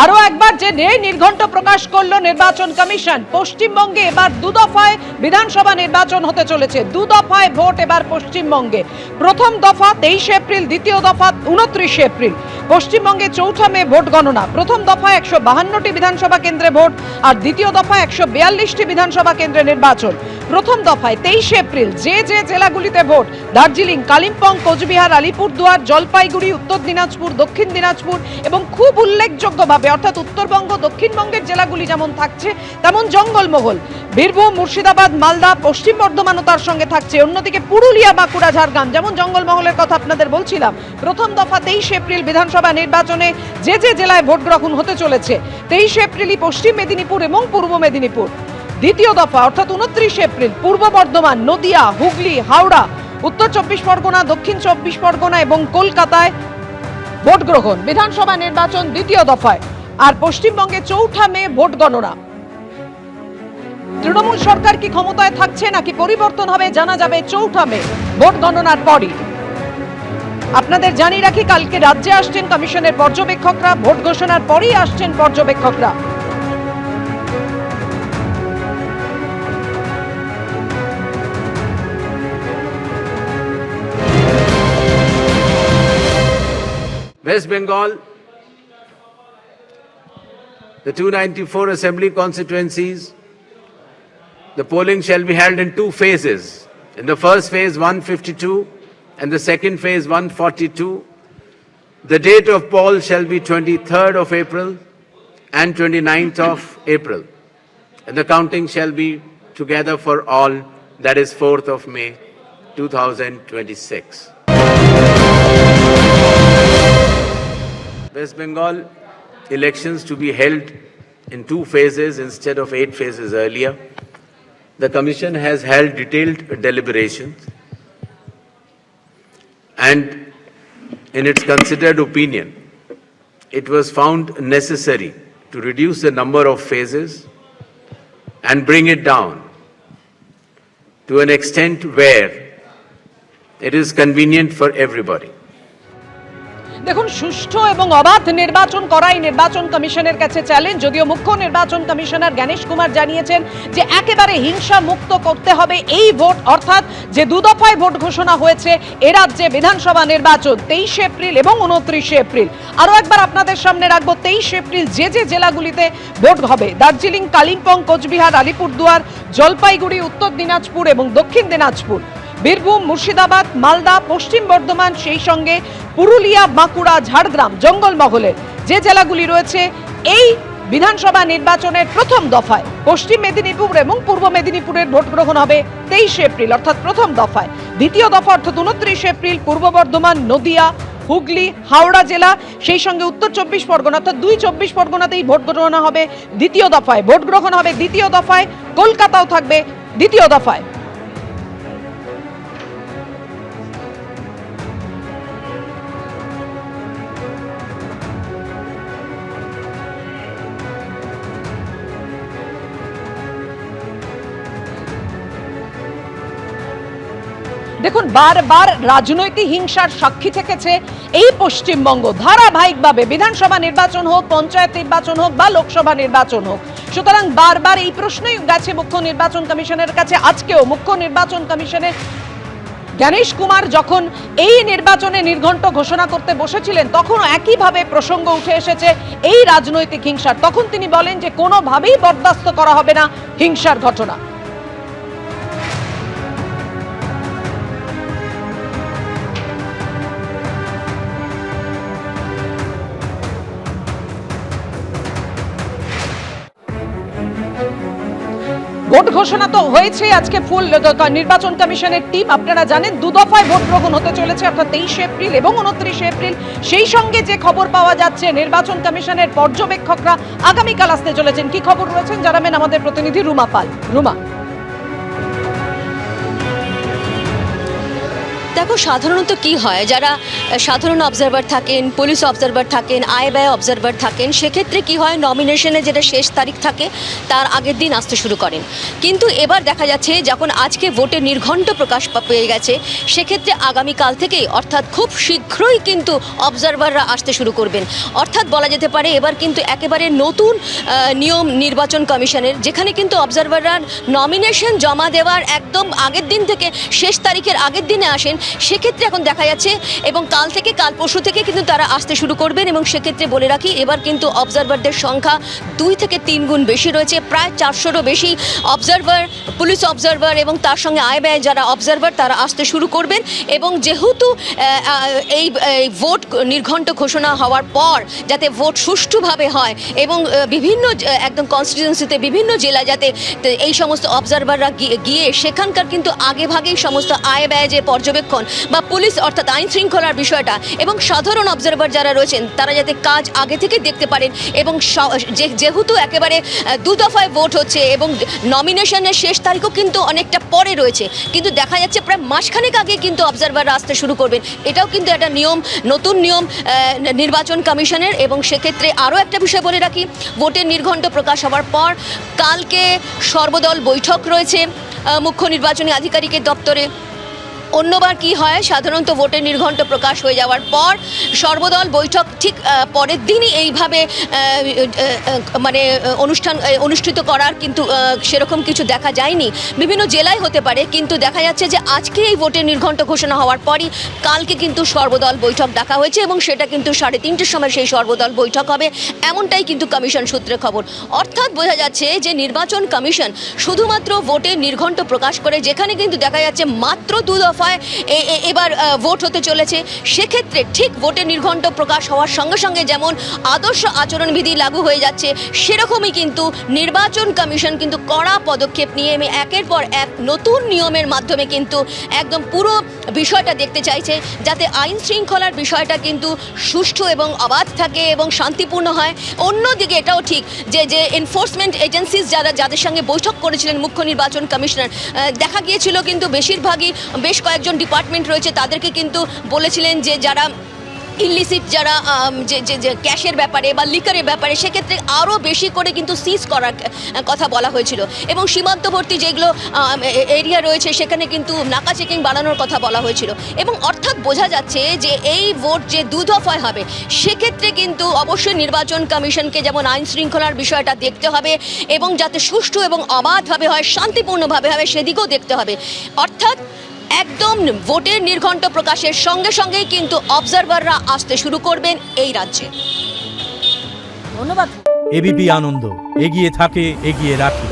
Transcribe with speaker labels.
Speaker 1: আরো একবার যে নির্ঘণ্ট প্রকাশ করলো নির্বাচন কমিশন, পশ্চিমবঙ্গে এবার দু দফায় বিধানসভা নির্বাচন হতে চলেছে। দু দফায় ভোট এবার পশ্চিমবঙ্গে। প্রথম দফা 23 এপ্রিল, দ্বিতীয় দফা 29 এপ্রিল। পশ্চিমবঙ্গে 4 মে ভোট গণনা। প্রথম দফায় 152টি বিধানসভা কেন্দ্রে ভোট, আর দ্বিতীয় দফায় 142টি বিধানসভা কেন্দ্রে নির্বাচন। প্রথম দফায় 23 এপ্রিল যে জেলাগুলিতে ভোট, দার্জিলিং, কালিম্পং, কোচবিহার, আলিপুরদুয়ার, জলপাইগুড়ি, উত্তর দিনাজপুর, দক্ষিণ দিনাজপুর এবং খুব উল্লেখযোগ্যভাবে অর্থাৎ উত্তরবঙ্গ দক্ষিণবঙ্গের জেলাগুলি যেমন থাকছে তেমন জঙ্গলমহল, বীরভূম, মুর্শিদাবাদ, মালদা, পশ্চিম বর্ধমানও তার সঙ্গে থাকছে। অন্যদিকে পুরুলিয়া, বাঁকুড়া, ঝাড়গ্রাম, যেমন জঙ্গলমহলের কথা আপনাদের বলছিলাম। প্রথম দফা 23 এপ্রিল বিধানসভা নির্বাচনে যে জেলায় ভোট গ্রহণ হতে চলেছে, 23 এপ্রিলই পশ্চিম মেদিনীপুর এবং পূর্ব মেদিনীপুর। দ্বিতীয় দফা অর্থাৎ 29 এপ্রিল পূর্ব বর্ধমান, নদিয়া, হুগলি, হাওড়া, উত্তর 24 পরগনা, দক্ষিণ 24 পরগনা এবং কলকাতায় ভোট গ্রহণ। বিধানসভা নির্বাচন দ্বিতীয় দফায়। আর পশ্চিমবঙ্গে 4 মে ভোট গণনা। তৃণমূল সরকার কি ক্ষমতায় থাকছে নাকি পরিবর্তন হবে জানা যাবে 4 মে ভোট গণনার পরই। আপনাদের জানিয়ে রাখি, কালকে রাজ্যে আসছেন কমিশনের পর্যবেক্ষকরা, ভোট ঘোষণার পরই আসছেন পর্যবেক্ষকরা।
Speaker 2: West Bengal, the 294 assembly constituencies, the polling shall be held in 2 phases. In the first phase 152 and the second phase 142. The date of poll shall be 23rd of April and 29th of April. And the counting shall be together for all, that is 4th of May 2026. West Bengal elections to be held in 2 phases instead of 8 phases earlier. The Commission has held detailed deliberations, and in its considered opinion, it was found necessary to reduce the number of phases and bring it down to an extent where it is convenient for everybody.
Speaker 1: দেখুন, সুষ্ঠু এবং অবাধ নির্বাচন করাই নির্বাচন কমিশনের কাছে challenge. যদিও মুখ্য নির্বাচন কমিশনার জ্ঞানেশ কুমার জানিয়েছেন যে একেবারে হিংসা মুক্ত করতে হবে এই ভোট, অর্থাৎ যে দু দফায় ভোট ঘোষণা হয়েছে এ রাজ্যে বিধানসভা নির্বাচন 23 এপ্রিল এবং 29 এপ্রিল। আরও একবার আপনাদের সামনে রাখবো 23 এপ্রিল যে জেলাগুলিতে ভোট হবে, দার্জিলিং, কালিম্পং, কোচবিহার, আলিপুরদুয়ার, জলপাইগুড়ি, উত্তর দিনাজপুর এবং দক্ষিণ দিনাজপুর, বীরভূম, মুর্শিদাবাদ, মালদা, পশ্চিম বর্ধমান, সেই সঙ্গে পুরুলিয়া, বাঁকুড়া, ঝাড়গ্রাম, জঙ্গলমহলের যে জেলাগুলি রয়েছে এই বিধানসভা নির্বাচনের প্রথম দফায় পশ্চিম মেদিনীপুর এবং পূর্ব মেদিনীপুরের ভোট গ্রহণ হবে 23 এপ্রিল অর্থাৎ প্রথম দফায়। দ্বিতীয় দফা অর্থাৎ 29 এপ্রিল পূর্ব বর্ধমান, নদিয়া, হুগলি, হাওড়া জেলা, সেই সঙ্গে উত্তর 24 পরগনা অর্থাৎ 2 24 পরগনাতেই ভোট গ্রহণ হবে দ্বিতীয় দফায়। ভোট গ্রহণ হবে দ্বিতীয় দফায়, কলকাতাও থাকবে দ্বিতীয় দফায়। দেখুন, বারবার রাজনৈতিক হিংসার সাক্ষী থেকেছে এই পশ্চিমবঙ্গ। ধারাবাহিকভাবে বিধানসভা নির্বাচন হোক, পঞ্চায়েত নির্বাচন হোক বা লোকসভা নির্বাচন হোক, সুতরাং বারবার এই প্রশ্নই গেছে মুখ্য নির্বাচন কমিশনের কাছে। আজকেও মুখ্য নির্বাচন কমিশনের জ্ঞানেশ কুমার যখন এই নির্বাচনে নির্ঘণ্ট ঘোষণা করতে বসেছিলেন তখন একইভাবে প্রসঙ্গ উঠে এসেছে এই রাজনৈতিক হিংসার। তখন তিনি বলেন যে কোনোভাবেই বরদাস্ত করা হবে না হিংসার ঘটনা। ভোট ঘোষণা তো হয়েছে, আজকে ফুল নির্বাচন কমিশনের টিম আপনারা জানেন দু দফায় ভোট গ্রহণ হতে চলেছে অর্থাৎ 23 এপ্রিল এবং 29 এপ্রিল। সেই সঙ্গে যে খবর পাওয়া যাচ্ছে নির্বাচন কমিশনের পর্যবেক্ষকরা আগামীকাল আসতে চলেছেন। কি খবর রয়েছেন জানাবেন আমাদের প্রতিনিধি রুমা পাল। রুমা।
Speaker 3: দেখো সাধারণত কি হয়, যারা সাধারণ অবজারভার থাকেন, পুলিশ অবজারভার থাকেন, আয় ব্যয় অবজারভার থাকেন, সেক্ষেত্রে কি হয়, নমিনেশনে যেটা শেষ তারিখ থাকে তার আগের দিন আসতে শুরু করেন। কিন্তু এবার দেখা যাচ্ছে যখন আজকে ভোটের নির্ঘণ্ট প্রকাশ পেয়ে গেছে, সেক্ষেত্রে আগামীকাল থেকেই অর্থাৎ খুব শীঘ্রই কিন্তু অবজারভাররা আসতে শুরু করবেন। অর্থাৎ বলা যেতে পারে এবার কিন্তু একেবারে নতুন নিয়ম নির্বাচন কমিশনের, যেখানে কিন্তু অবজারভাররা নমিনেশন জমা দেওয়ার একদম আগের দিন থেকে শেষ তারিখের আগের দিনে আসেন। সেক্ষেত্রে এখন দেখা যাচ্ছে এবং কাল পরশু থেকে কিন্তু তারা আসতে শুরু করবেন। এবং সেক্ষেত্রে বলে রাখি, এবার কিন্তু অবজারভারদের সংখ্যা 2 থেকে 3 গুণ বেশি রয়েছে। প্রায় 400রও বেশি অবজারভার, পুলিশ অবজারভার এবং তার সঙ্গে আয় ব্যয় যারা অবজারভার তারা আসতে শুরু করবেন। এবং যেহেতু এই ভোট নির্ঘণ্ট ঘোষণা হওয়ার পর যাতে ভোট সুষ্ঠুভাবে হয় এবং বিভিন্ন একদম কনস্টিটিউয়েন্সিতে বিভিন্ন জেলা যাতে এই সমস্ত অবজারভাররা গিয়ে সেখানকার কিন্তু আগেভাগেই সমস্ত আয় ব্যয় যে পর্যবেক্ষণ বা পুলিশ অর্থাৎ আইন শৃঙ্খলার বিষয়টা এবং সাধারণ অবজারভার যারা রয়েছেন তারা যাতে কাজ আগে থেকে দেখতে পারেন। এবং যেহেতু একেবারে 2 দফায় ভোট হচ্ছে এবং নমিনেশনের শেষ তারিখও কিন্তু অনেকটা পরে রয়েছে, কিন্তু দেখা যাচ্ছে প্রায় মাসখানেক আগে কিন্তু অবজারভাররা আসতে শুরু করবেন। এটাও কিন্তু একটা নিয়ম, নতুন নিয়ম নির্বাচন কমিশনের। এবং সেক্ষেত্রে আরও একটা বিষয় বলে রাখি, ভোটের নির্ঘণ্ট প্রকাশ হওয়ার পর কালকে সর্বদল বৈঠক রয়েছে মুখ্য নির্বাচনী আধিকারিকের দপ্তরে। অন্যবার কি হয়, সাধারণত ভোটের নির্ঘণ্ট প্রকাশ হয়ে যাওয়ার পর সর্বদল বৈঠক ঠিক পরের দিনই এইভাবে মানে অনুষ্ঠিত করার কিন্তু সেরকম কিছু দেখা যায়নি। বিভিন্ন জেলায় হতে পারে, কিন্তু দেখা যাচ্ছে যে আজকে এই ভোটের নির্ঘণ্ট ঘোষণা হওয়ার পরই কালকে কিন্তু সর্বদল বৈঠক ডাকা হয়েছে এবং সেটা কিন্তু 3:30টার সময় সেই সর্বদল বৈঠক হবে, এমনটাই কিন্তু কমিশন সূত্রে খবর। অর্থাৎ বোঝা যাচ্ছে যে নির্বাচন কমিশন শুধুমাত্র ভোটের নির্ঘণ্ট প্রকাশ করে, যেখানে কিন্তু দেখা যাচ্ছে মাত্র 2 দফায় এবার ভোট হতে চলেছে, সেক্ষেত্রে ঠিক ভোটের নির্ঘণ্ট প্রকাশ হওয়ার সঙ্গে সঙ্গে যেমন আদর্শ আচরণবিধি লাগু হয়ে যাচ্ছে, সেরকমই কিন্তু নির্বাচন কমিশন কিন্তু কড়া পদক্ষেপ নিয়ে একের পর এক নতুন নিয়মের মাধ্যমে কিন্তু একদম পুরো বিষয়টা দেখতে চাইছে, যাতে আইন শৃঙ্খলার বিষয়টা কিন্তু সুষ্ঠু এবং অবাধ থাকে এবং শান্তিপূর্ণ হয়। অন্যদিকে এটাও ঠিক যে এনফোর্সমেন্ট এজেন্সিস যাদের সঙ্গে বৈঠক করেছিলেন মুখ্য নির্বাচন কমিশনার, দেখা গিয়েছিল কিন্তু বেশিরভাগই বেশ কয়েকজন ডিপার্টমেন্ট রয়েছে, তাদেরকে কিন্তু বলেছিলেন যে যারা ইলিসিট যারা যে ক্যাশের ব্যাপারে বা লিকারের ব্যাপারে, সেক্ষেত্রে আরও বেশি করে কিন্তু সিজ করার কথা বলা হয়েছিল। এবং সীমান্তবর্তী যেগুলো এরিয়া রয়েছে সেখানে কিন্তু নাকা চেকিং বাড়ানোর কথা বলা হয়েছিল। এবং অর্থাৎ বোঝা যাচ্ছে যে এই ভোট যে 2 দফায় হবে, সেক্ষেত্রে কিন্তু অবশ্যই নির্বাচন কমিশনকে যেমন আইন শৃঙ্খলার বিষয়টা দেখতে হবে এবং যাতে সুষ্ঠু এবং অবাধভাবে হয়, শান্তিপূর্ণভাবে হবে, সেদিকেও দেখতে হবে। অর্থাৎ একদম ভোটের নির্ঘণ্ট প্রকাশের সঙ্গে সঙ্গেই কিন্তু অবজারভাররা আসতে শুরু করবেন এই রাজ্যে।
Speaker 1: ধন্যবাদ।
Speaker 4: এবিপি আনন্দ, এগিয়ে থাকে, এগিয়ে রাখে।